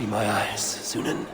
Be my eyes, Sunan.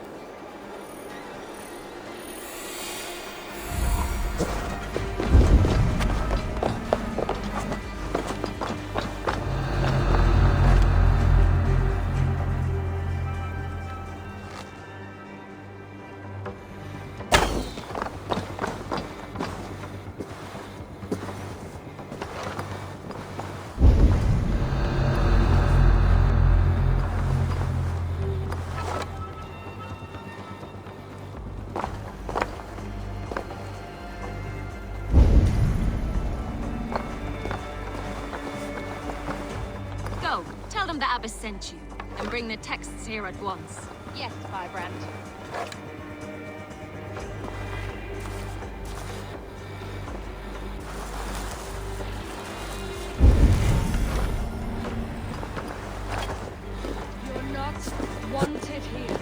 Tell them the Abbess sent you, and bring the texts here at once. Yes, Firebrand. You're not wanted here.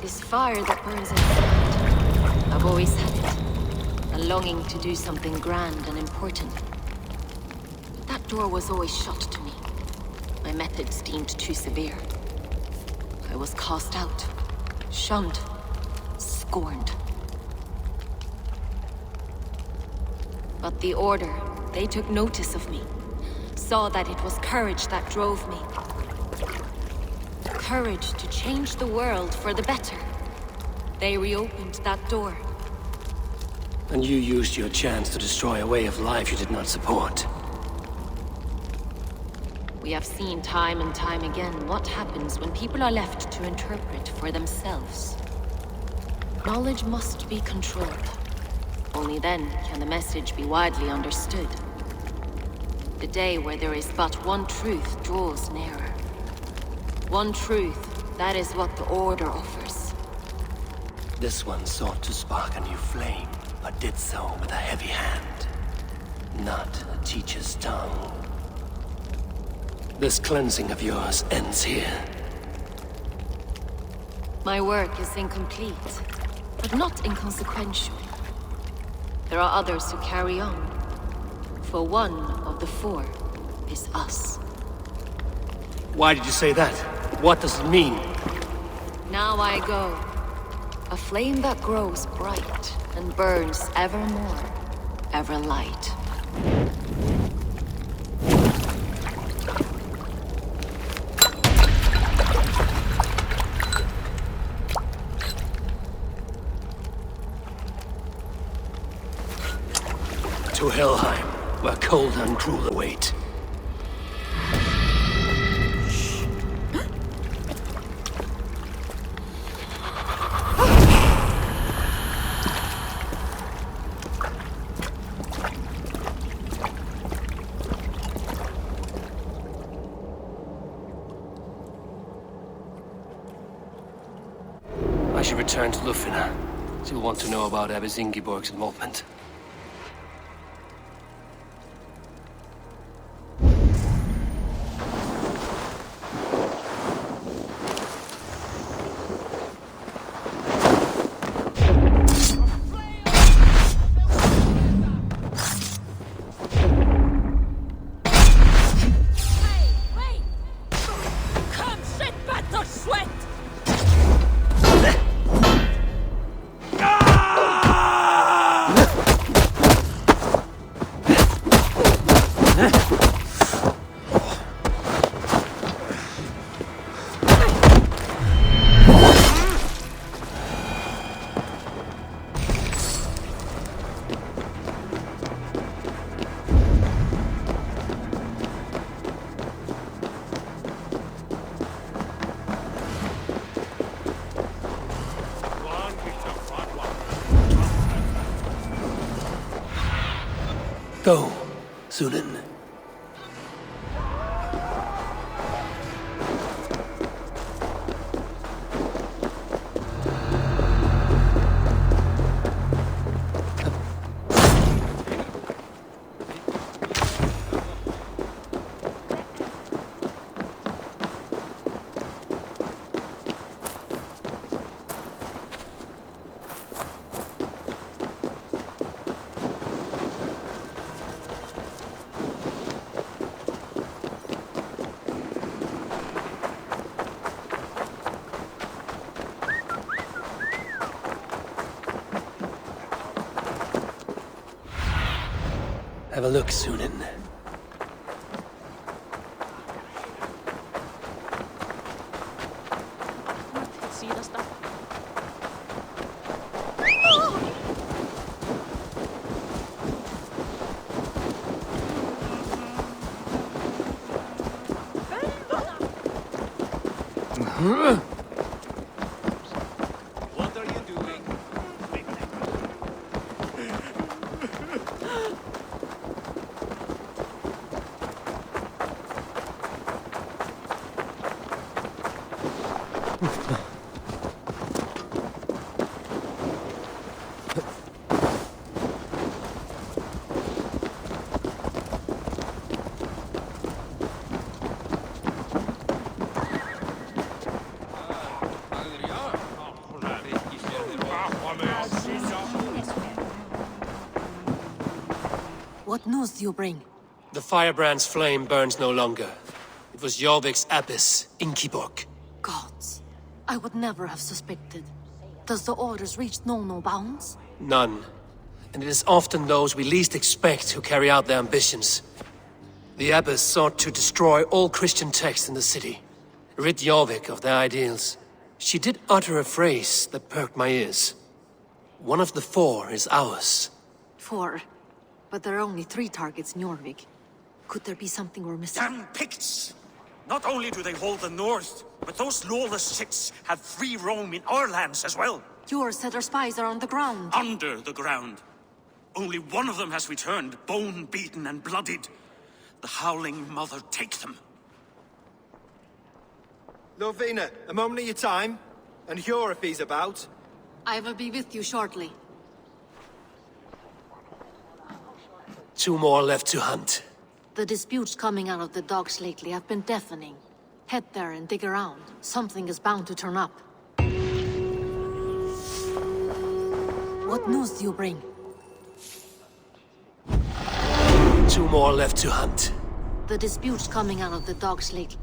This fire that burns inside, I've always had it. A longing to do something grand and important. That door was always shut to me. My methods deemed too severe. I was cast out, shunned, scorned. But the Order, they took notice of me. Saw that it was courage that drove me. Courage to change the world for the better. They reopened that door. And you used your chance to destroy a way of life you did not support. We have seen time and time again what happens when people are left to interpret for themselves. Knowledge must be controlled. Only then can the message be widely understood. The day where there is but one truth draws nearer. One truth, that is what the Order offers. This one sought to spark a new flame, but did so with a heavy hand, not a teacher's tongue. This cleansing of yours ends here. My work is incomplete, but not inconsequential. There are others who carry on. For one of the four is us. Why did you say that? What does it mean? Now I go. A flame that grows bright and burns ever more, ever light. To Helheim, where cold and cruel await. I should return to Lufina. She'll want to know about Abbess Ingeborg's involvement. Go, Sunan. Have a look, Sunan. Sidasta. What are you doing? What news do you bring? The firebrand's flame burns no longer. It was Jorvik's abyss, Inkiborg. Gods, I would never have suspected. Does the orders reach no bounds? None. And it is often those we least expect who carry out their ambitions. The abbess sought to destroy all Christian texts in the city, rid Jorvik of their ideals. She did utter a phrase that perked my ears. One of the 4 is ours. 4. But there are only 3 targets in Jorvik. Could there be something we're missing? Damn Picts! Not only do they hold the north, but those lawless shits have free roam in our lands as well. Yours said our spies are on the ground. Under the ground. Only one of them has returned, bone-beaten and bloodied. The Howling Mother take them. Lovina, a moment of your time. And Hjor if he's about. I will be with you shortly. 2 more left to hunt. The disputes coming out of the docks lately have been deafening. Head there and dig around. Something is bound to turn up. What news do you bring? 2 more left to hunt. The disputes coming out of the docks lately.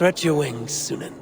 Stretch your wings, Sunan.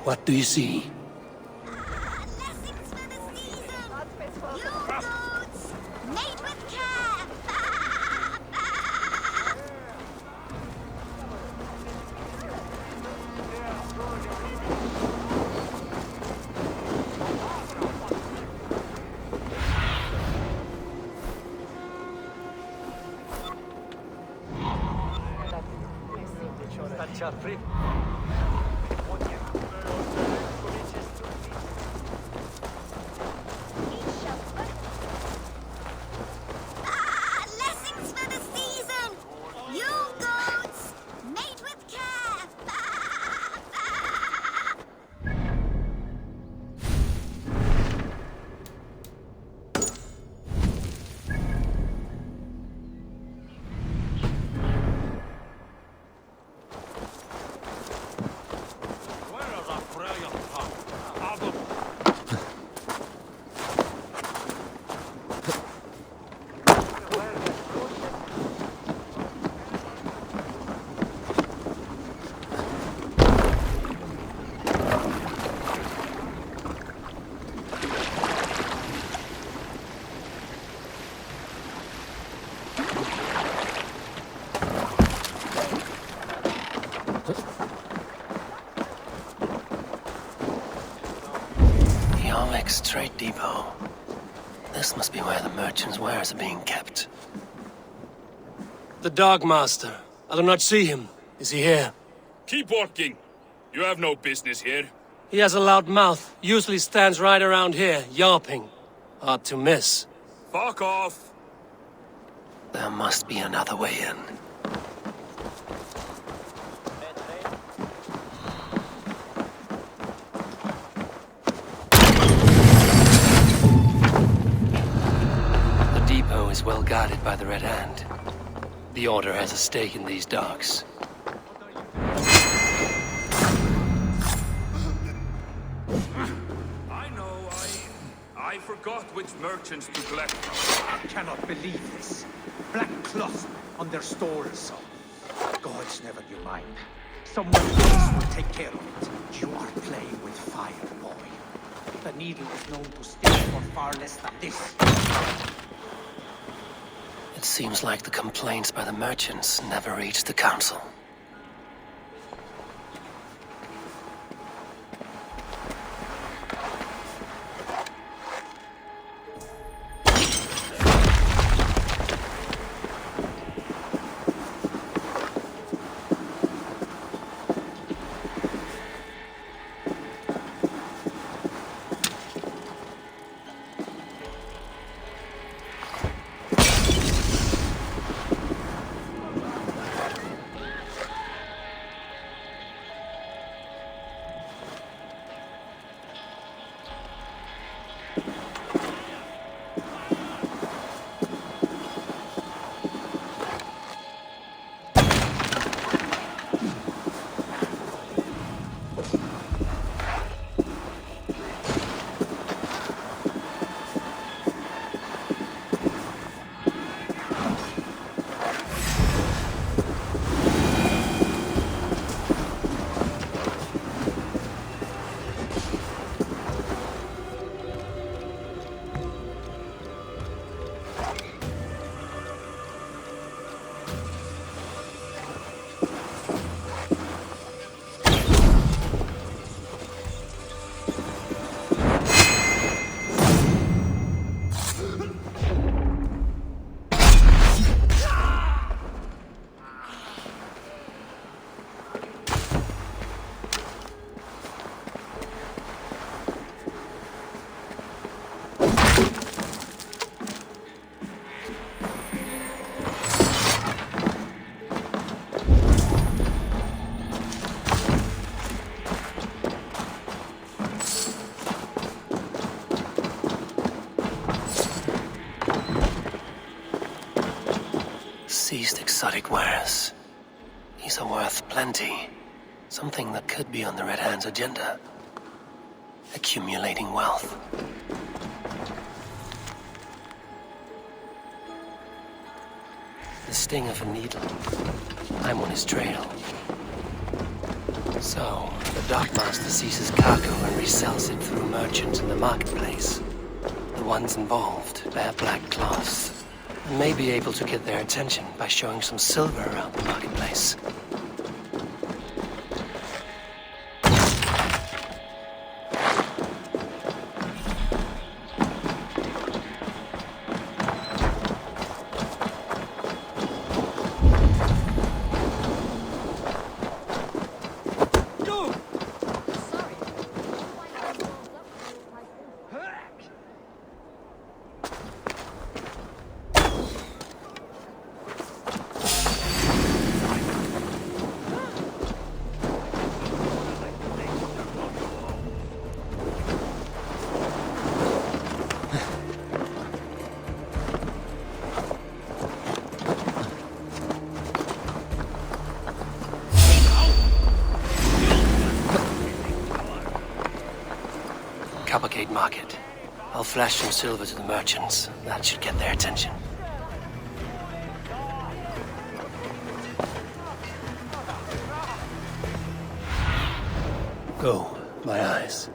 What do you see? Blessings for the season! You goats! Made with care! Blessings for the season! You goats! Made with care! Yarvik's trade depot. This must be where the merchants' wares are being kept. The Dog Master. I do not see him. Is he here? Keep walking. You have no business here. He has a loud mouth. Usually stands right around here, yawping. Hard to miss. Fuck off. There must be another way in. The depot is well guarded by the Red Hand. The Order has a stake in these docks. I forgot which merchants to collect from. I cannot believe this. Black cloth on their stores. Gods, never you mind. Someone else will take care of it. You are playing with fire, boy. The needle is known to stick for far less than this. It seems like the complaints by the merchants never reached the council. Seized exotic wares. These are worth plenty. Something that could be on the Red Hand's agenda. Accumulating wealth. The sting of a needle. I'm on his trail. So, the Dockmaster seizes cargo and resells it through merchants in the marketplace. The ones involved bear black cloths and may be able to get their attention by showing some silver around the marketplace. Coppergate Market. I'll flash some silver to the merchants. That should get their attention. Go, my eyes.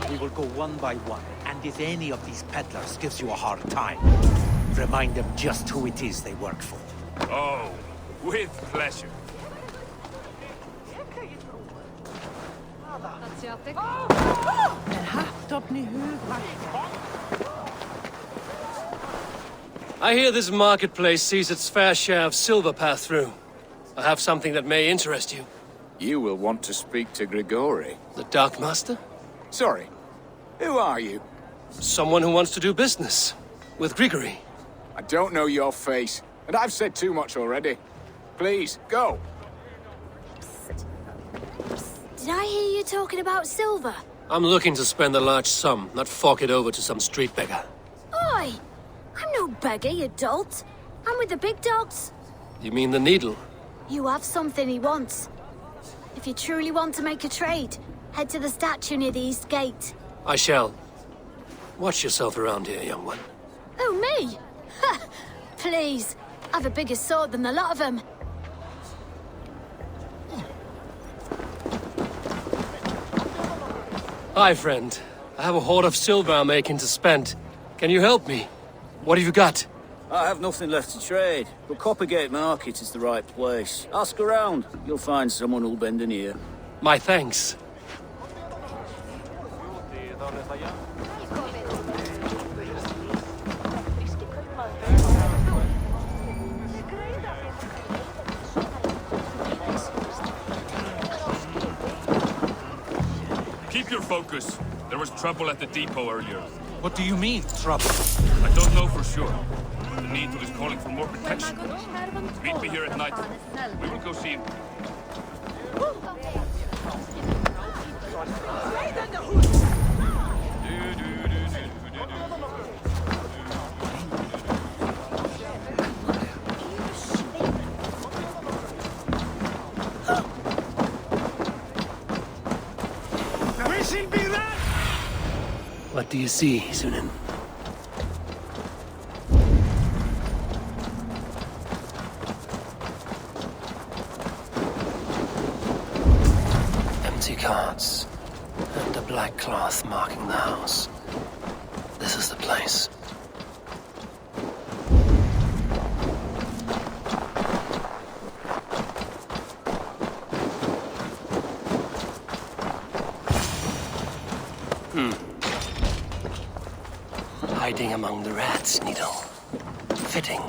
We will go one by one, and if any of these peddlers gives you a hard time, remind them just who it is they work for. Oh, with pleasure. I hear this marketplace sees its fair share of silver pass through. I have something that may interest you. You will want to speak to Grigori. The Darkmaster? Sorry, who are you? Someone who wants to do business. With Grigory. I don't know your face, and I've said too much already. Please, go. Did I hear you talking about silver? I'm looking to spend a large sum, not fork it over to some street beggar. Oi! I'm no beggar, you dolt. I'm with the big dogs. You mean the needle? You have something he wants. If you truly want to make a trade, head to the statue near the east gate. I shall. Watch yourself around here, young one. Oh, me? Ha! Please. I've a bigger sword than the lot of them. Hi, friend. I have a hoard of silver I'm making to spend. Can you help me? What have you got? I have nothing left to trade, but Coppergate Market is the right place. Ask around. You'll find someone who'll bend an ear. My thanks. Keep your focus. There was trouble at the depot earlier. What do you mean, trouble? I don't know for sure. The Needle is calling for more protection. Meet me here at night. We will go see him. What do you see, Sunan? Empty carts, and a black cloth marking the house. This is the place. Hiding among the rats, Needle. Fitting.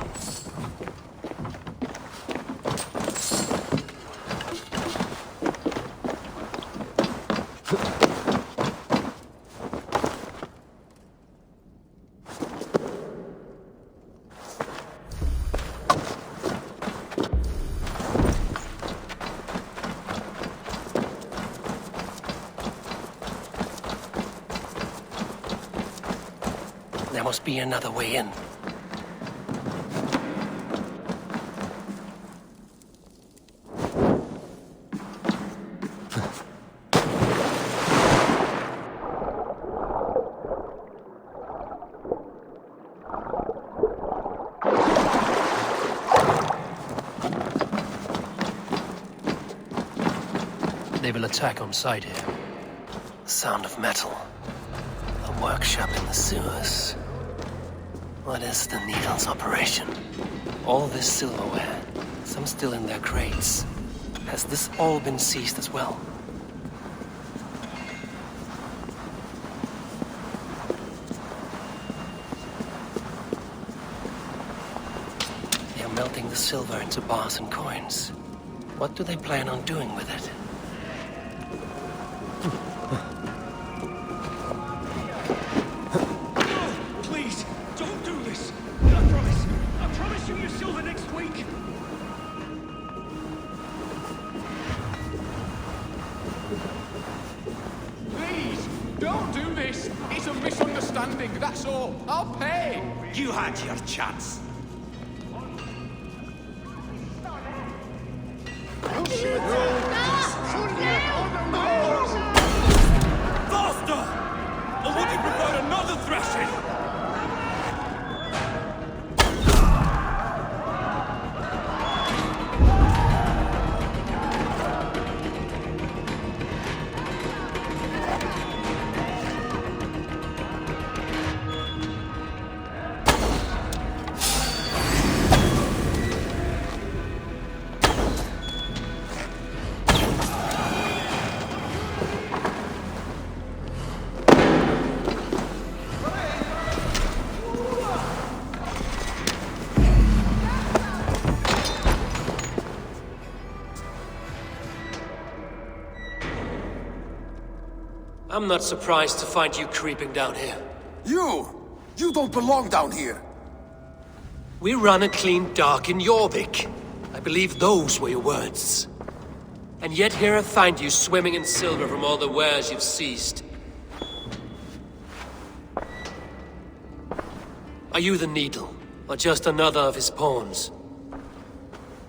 There must be another way in. They will attack on sight here. Sound of metal. A workshop in the sewers. What is the Needle's operation? All this silverware, some still in their crates. Has this all been seized as well? They are melting the silver into bars and coins. What do they plan on doing with it? Please, don't do this! I promise you your silver next week! Please, don't do this. It's a misunderstanding, that's all. I'll pay. You had your chance. Faster! Or would you prefer another thrashing? I'm not surprised to find you creeping down here. You don't belong down here. We run a clean dock in Jorvik. I believe those were your words. And yet here I find you swimming in silver from all the wares you've seized. Are you the Needle, or just another of his pawns?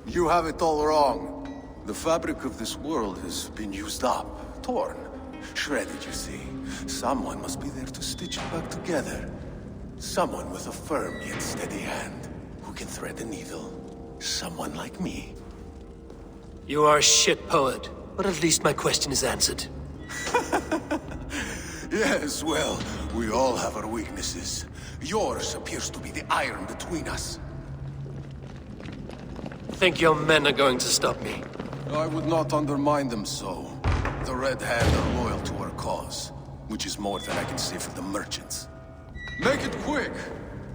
You have it all wrong. The fabric of this world has been used up, torn, shredded, you see. Someone must be there to stitch it back together. Someone with a firm yet steady hand, who can thread the needle. Someone like me. You are a shit poet, but at least my question is answered. Yes, well, we all have our weaknesses. Yours appears to be the iron between us. Think your men are going to stop me? I would not undermine them so. The Red Hand are loyal to our cause, which is more than I can say for the merchants. Make it quick!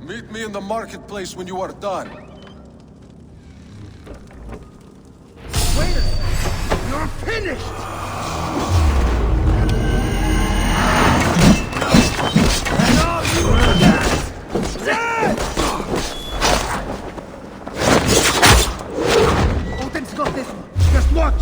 Meet me in the marketplace when you are done. Wait a second! You're finished! Odin's got this one. Just watch!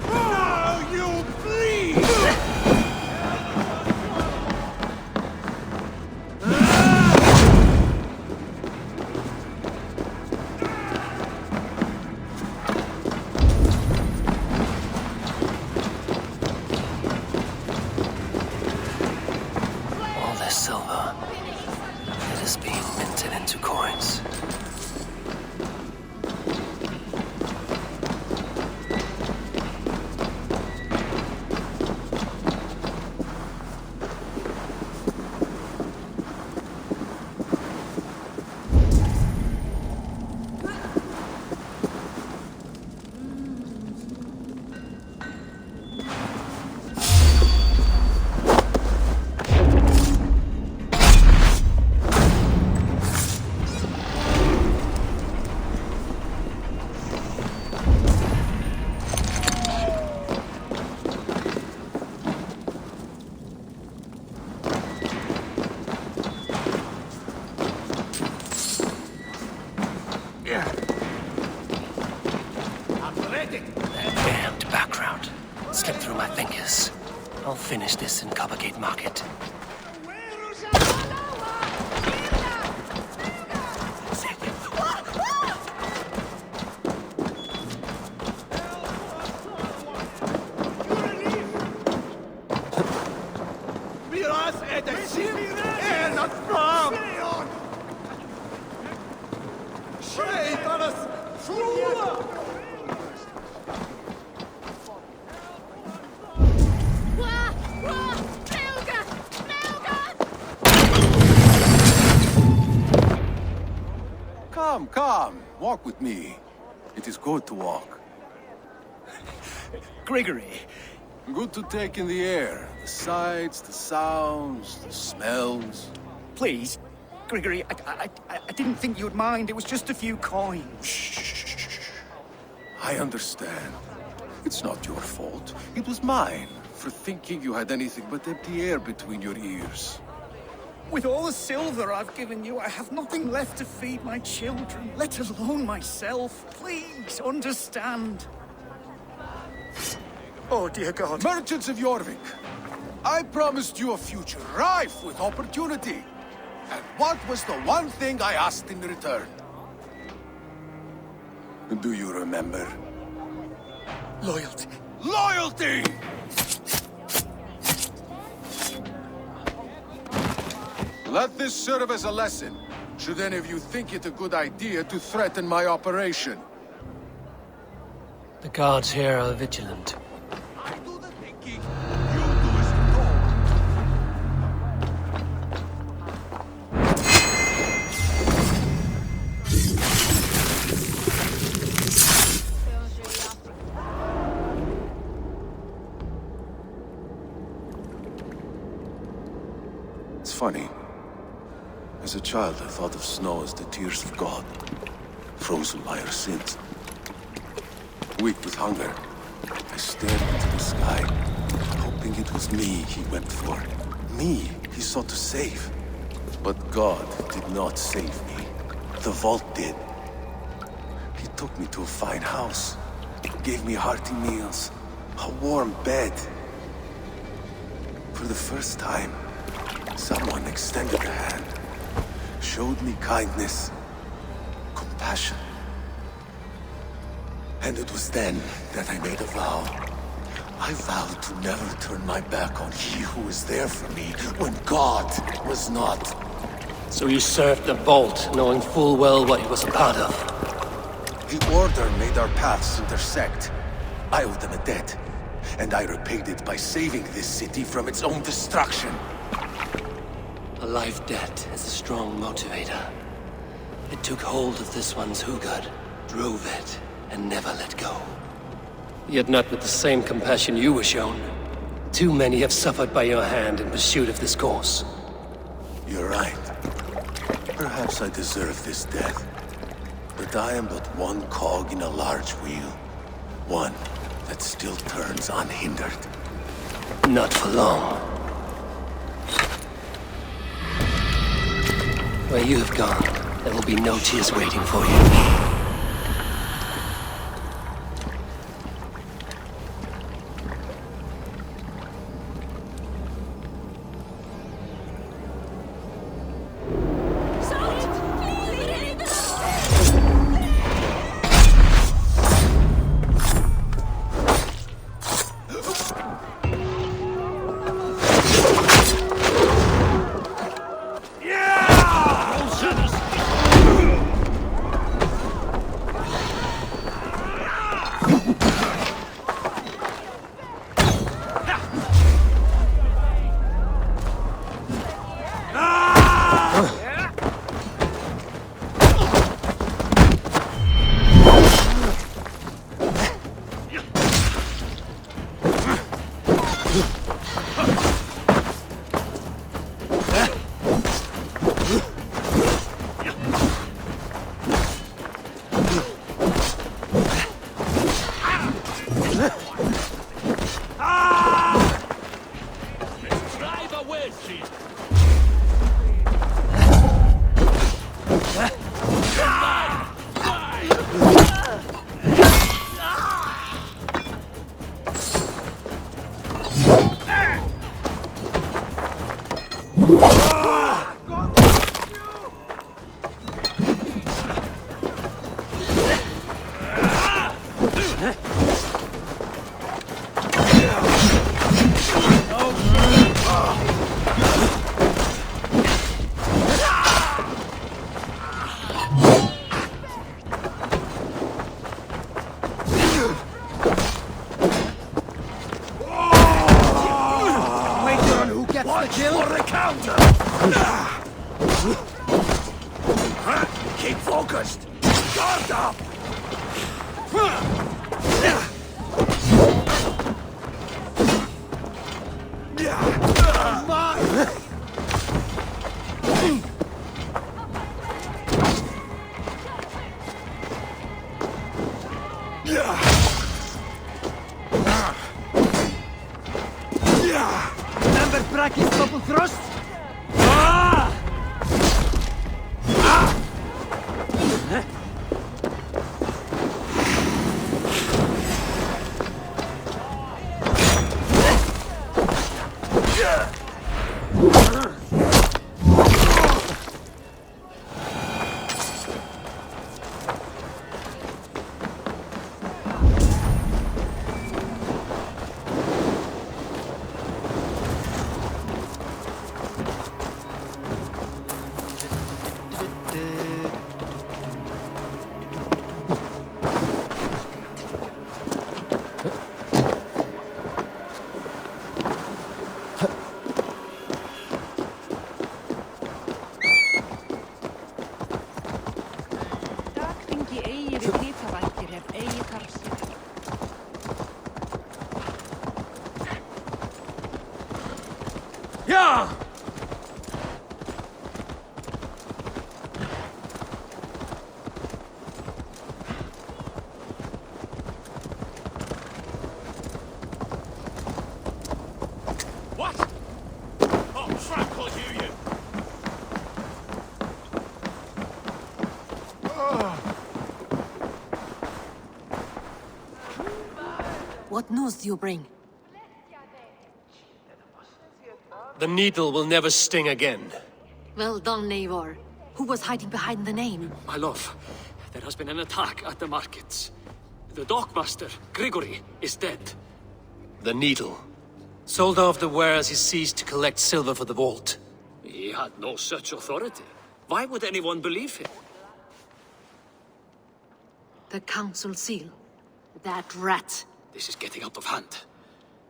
Oh, you bleed! slipped through my fingers. I'll finish this in Coppergate Market. Come, walk with me. It is good to walk. Grigory. Good to take in the air. The sights, the sounds, the smells. Please, Grigory, I didn't think you'd mind. It was just a few coins. Shh. I understand. It's not your fault. It was mine, for thinking you had anything but empty air between your ears. With all the silver I've given you, I have nothing left to feed my children, let alone myself. Please, understand. Oh, dear God. Merchants of Jorvik, I promised you a future rife with opportunity. And what was the one thing I asked in return? Do you remember? Loyalty. Loyalty! Let this serve as a lesson, should any of you think it a good idea to threaten my operation. The guards here are vigilant. I do the thinking, you do as told. It's funny. As a child, I thought of snow as the tears of God, frozen by our sins. Weak with hunger, I stared into the sky, hoping it was me he wept for. Me he sought to save. But God did not save me. The vault did. He took me to a fine house, gave me hearty meals, a warm bed. For the first time, someone extended a hand. Showed me kindness, compassion. And it was then that I made a vow. I vowed to never turn my back on he who was there for me when God was not. So you served the Vault, knowing full well what he was a part of. The Order made our paths intersect. I owed them a debt, and I repaid it by saving this city from its own destruction. A life debt is a strong motivator. It took hold of this one's Hugad, drove it, and never let go. Yet not with the same compassion you were shown. Too many have suffered by your hand in pursuit of this course. You're right. Perhaps I deserve this death. But I am but one cog in a large wheel. One that still turns unhindered. Not for long. Where you have gone, there will be no tears waiting for you. Keep focused! Guard up! Remember Brack's double thrust? Yeah! What? Oh, Frank will hear you. What news do you bring? The needle will never sting again. Well done, Eivor. Who was hiding behind the name? My love, there has been an attack at the markets. The dockmaster, Grigory, is dead. The needle. Sold off the wares he ceased to collect silver for the vault. He had no such authority. Why would anyone believe him? The council seal. That rat. This is getting out of hand.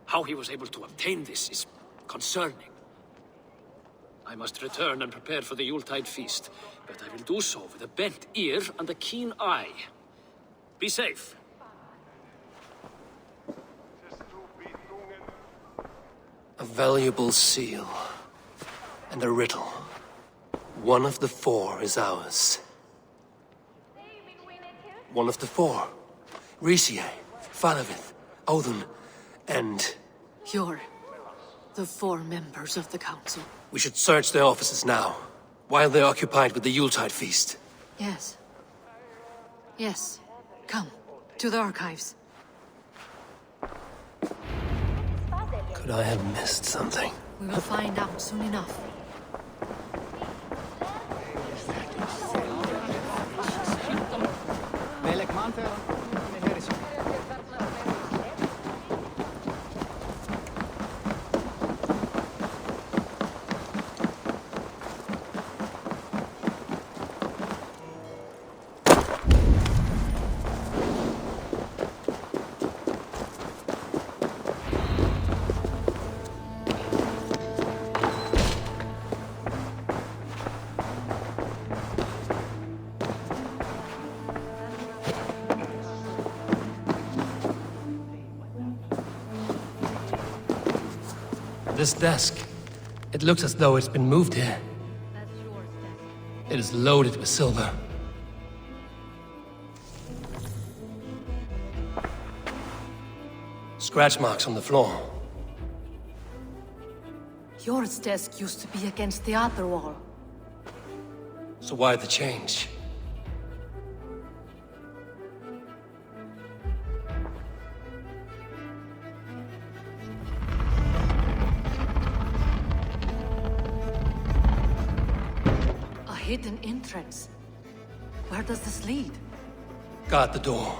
How he was able to obtain this is concerning. I must return and prepare for the Yuletide feast, but I will do so with a bent ear and a keen eye. Be safe. A valuable seal. And a riddle. One of the four is ours. One of the four. Risie, Falavith, Odin, and... You're the four members of the council. We should search their offices now, while they're occupied with the Yuletide feast. Yes. Yes. Come, to the archives. Could I have missed something? We will find out soon enough. This desk, it looks as though it's been moved here. It is loaded with silver. Scratch marks on the floor. Yours desk used to be against the other wall. So why the change? hidden entrance. Where does this lead? Guard the door.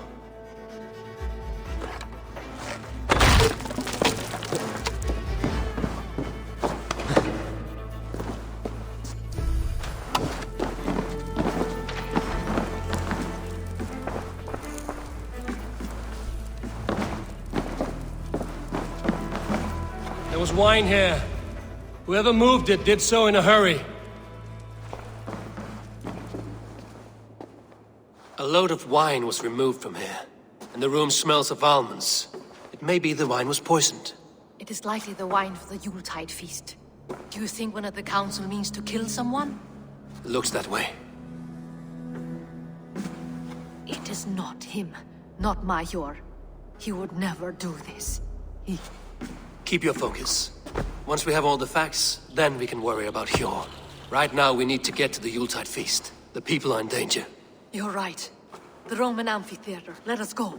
There was wine here. Whoever moved it did so in a hurry. A load of wine was removed from here, and the room smells of almonds. It may be the wine was poisoned. It is likely the wine for the Yuletide feast. Do you think one of the council means to kill someone? It looks that way. It is not him, not Major. He would never do this. Keep your focus. Once we have all the facts, then we can worry about Hjor. Right now, we need to get to the Yuletide feast. The people are in danger. You're right. The Roman amphitheater. Let us go.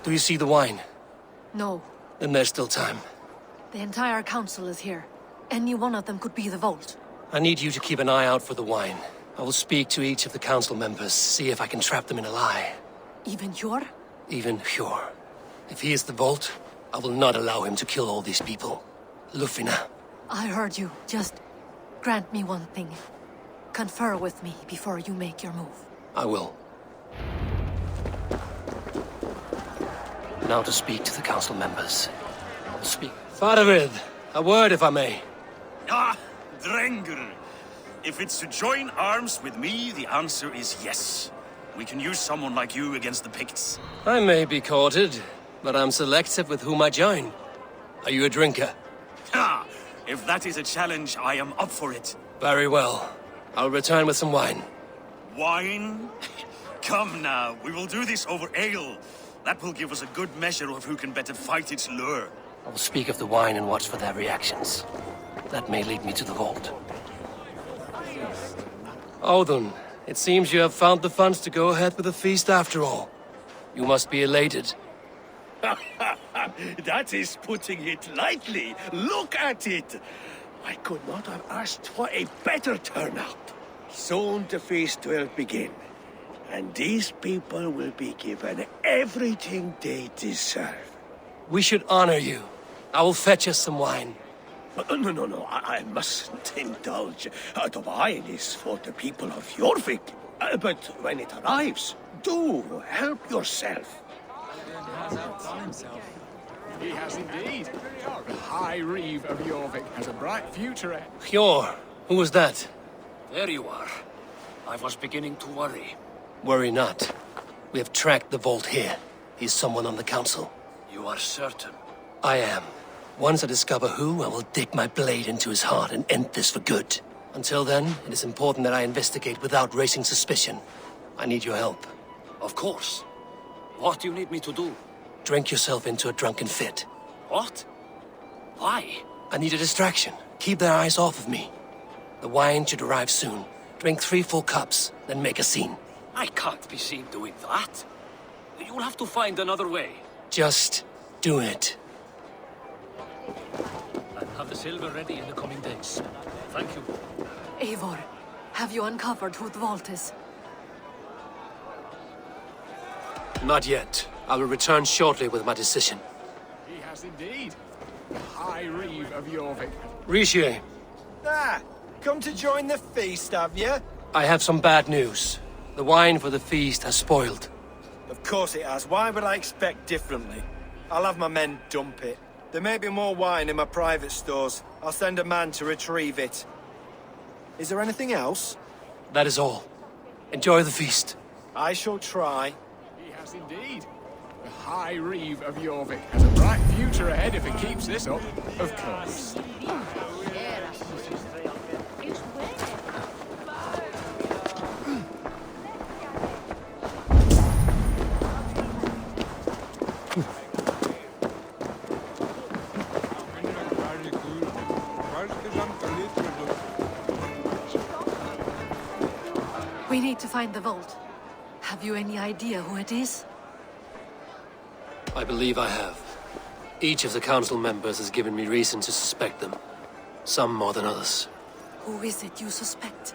Do you see the wine? No. Then there's still time. The entire council is here. Any one of them could be the Vault. I need you to keep an eye out for the wine. I will speak to each of the council members, see if I can trap them in a lie. Even Hjor? Even Hjor. If he is the Vault, I will not allow him to kill all these people. Lufina. I heard you. Just grant me one thing. Confer with me before you make your move. I will. Now to speak to the council members. Speak. Faravid, a word if I may. Ah, Drengr. If it's to join arms with me, the answer is yes. We can use someone like you against the Picts. I may be courted, but I'm selective with whom I join. Are you a drinker? Ha! If that is a challenge, I am up for it. Very well. I'll return with some wine. Wine? Come now, we will do this over ale. That will give us a good measure of who can better fight its lure. I will speak of the wine and watch for their reactions. That may lead me to the Vault. Odin, it seems you have found the funds to go ahead with the feast after all. You must be elated. That is putting it lightly. Look at it. I could not have asked for a better turnout. Soon the feast will begin. And these people will be given everything they deserve. We should honor you. I will fetch us some wine. No, I mustn't indulge. The wine is for the people of Jorvik. But when it arrives, do help yourself. He has indeed. The High Reeve of Jorvik has a bright future ahead. Hjor, who was that? There you are. I was beginning to worry. Worry not. We have tracked the Vault here. He's someone on the council. You are certain? I am. Once I discover who, I will dig my blade into his heart and end this for good. Until then, it is important that I investigate without raising suspicion. I need your help. Of course. What do you need me to do? Drink yourself into a drunken fit. What? Why? I need a distraction. Keep their eyes off of me. The wine should arrive soon. Drink 3 full cups, then make a scene. I can't be seen doing that. You'll have to find another way. Just do it. I'll have the silver ready in the coming days. Thank you. Eivor, have you uncovered who the Vault is? Not yet. I will return shortly with my decision. He has indeed. The High Reeve of Jorvik. Rishi. Come to join the feast, have you? I have some bad news. The wine for the feast has spoiled. Of course it has. Why would I expect differently? I'll have my men dump it. There may be more wine in my private stores. I'll send a man to retrieve it. Is there anything else? That is all. Enjoy the feast. I shall try. He has indeed. The High Reeve of Jorvik has a bright future ahead if it keeps this up, of course. We need to find the vault. Have you any idea who it is? I believe I have. Each of the council members has given me reason to suspect them. Some more than others. Who is it you suspect?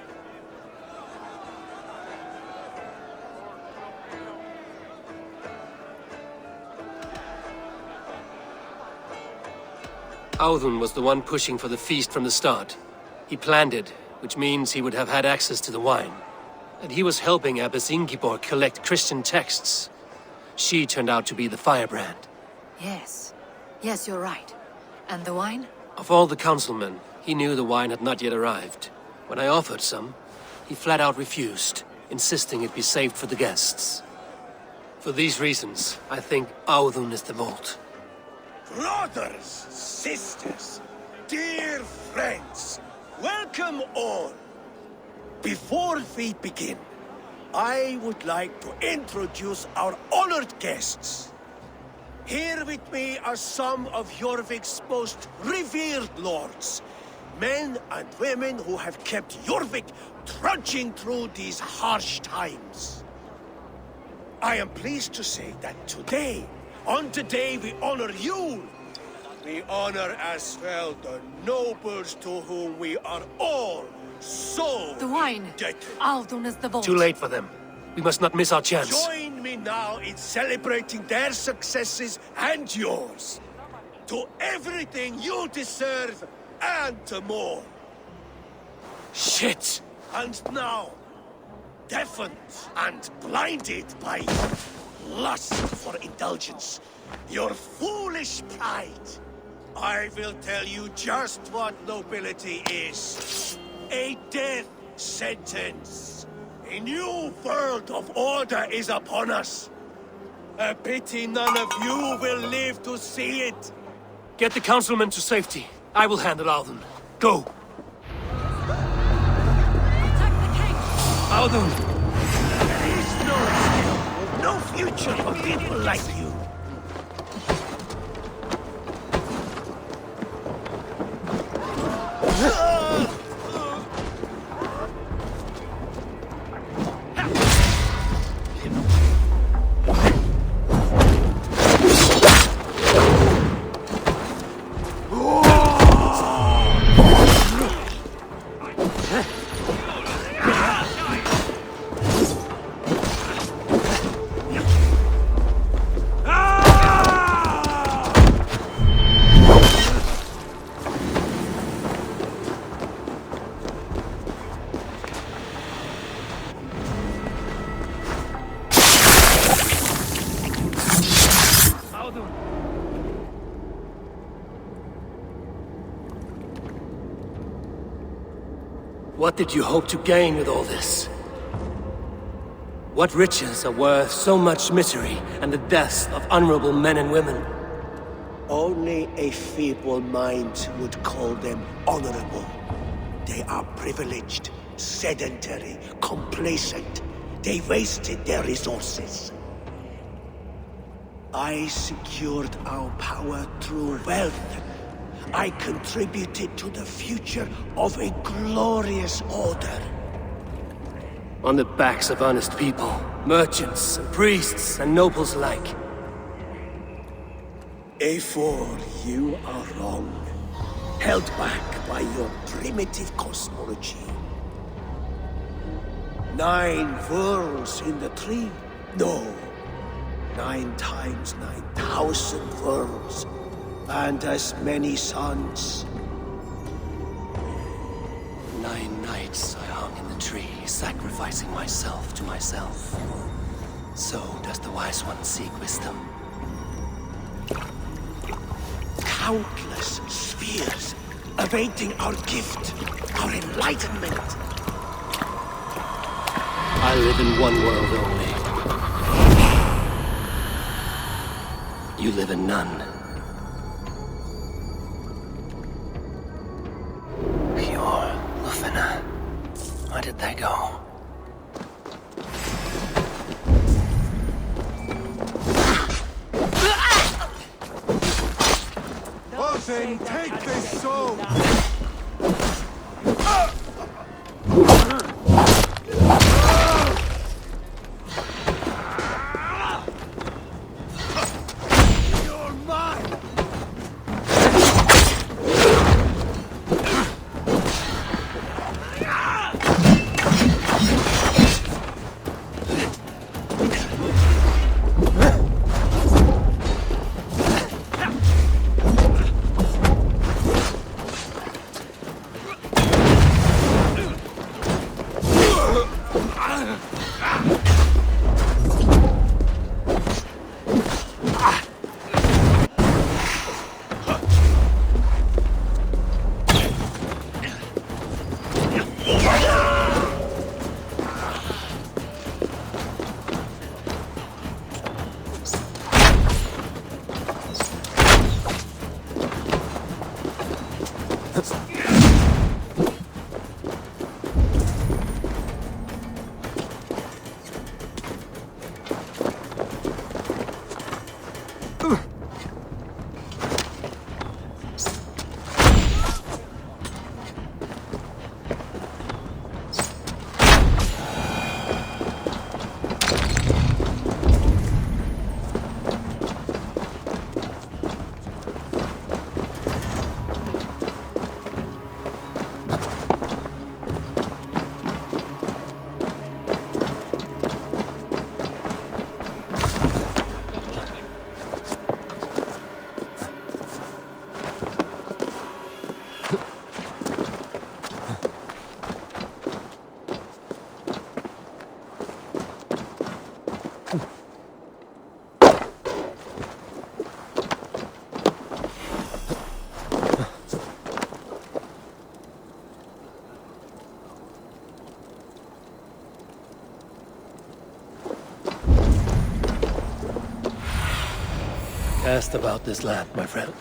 Audun was the one pushing for the feast from the start. He planned it, which means he would have had access to the wine. And he was helping Abbess Ingeborg collect Christian texts. She turned out to be the firebrand. Yes. Yes, you're right. And the wine? Of all the councilmen, he knew the wine had not yet arrived. When I offered some, he flat out refused, insisting it be saved for the guests. For these reasons, I think Audun is the vault. Brothers, sisters, dear friends, welcome all. Before we begin, I would like to introduce our honored guests. Here with me are some of Jorvik's most revered lords, men and women who have kept Jorvik trudging through these harsh times. I am pleased to say that today, on the day we honor you, we honor as well the nobles to whom we are all so the wine. indebted. Audun is the vault. Too late for them. We must not miss our chance. Join me now in celebrating their successes and yours. To everything you deserve and more. Shit! And now, deafened and blinded by lust for indulgence, your foolish pride, I will tell you just what nobility is. A death sentence. A new world of order is upon us. A pity none of you will live to see it. Get the councilmen to safety. I will handle Audun. Go! Attack the king! Audun! There is no future for people like you. What did you hope to gain with all this? What riches are worth so much misery and the deaths of honorable men and women? Only a feeble mind would call them honorable. They are privileged, sedentary, complacent. They wasted their resources. I secured our power through wealth. I contributed to the future of a glorious order. On the backs of honest people, merchants, and priests, and nobles alike. Eivor, you are wrong. Held back by your primitive cosmology. 9 worlds in the tree? No. 9 times 9,000 worlds. And as many suns. 9 nights I hung in the tree, sacrificing myself to myself. So does the wise one seek wisdom. Countless spheres awaiting our gift, our enlightenment. I live in one world only. You live in none. Pure Lufina. Where did they go? Then take this soul! You're mine! Cast about this land, my friend.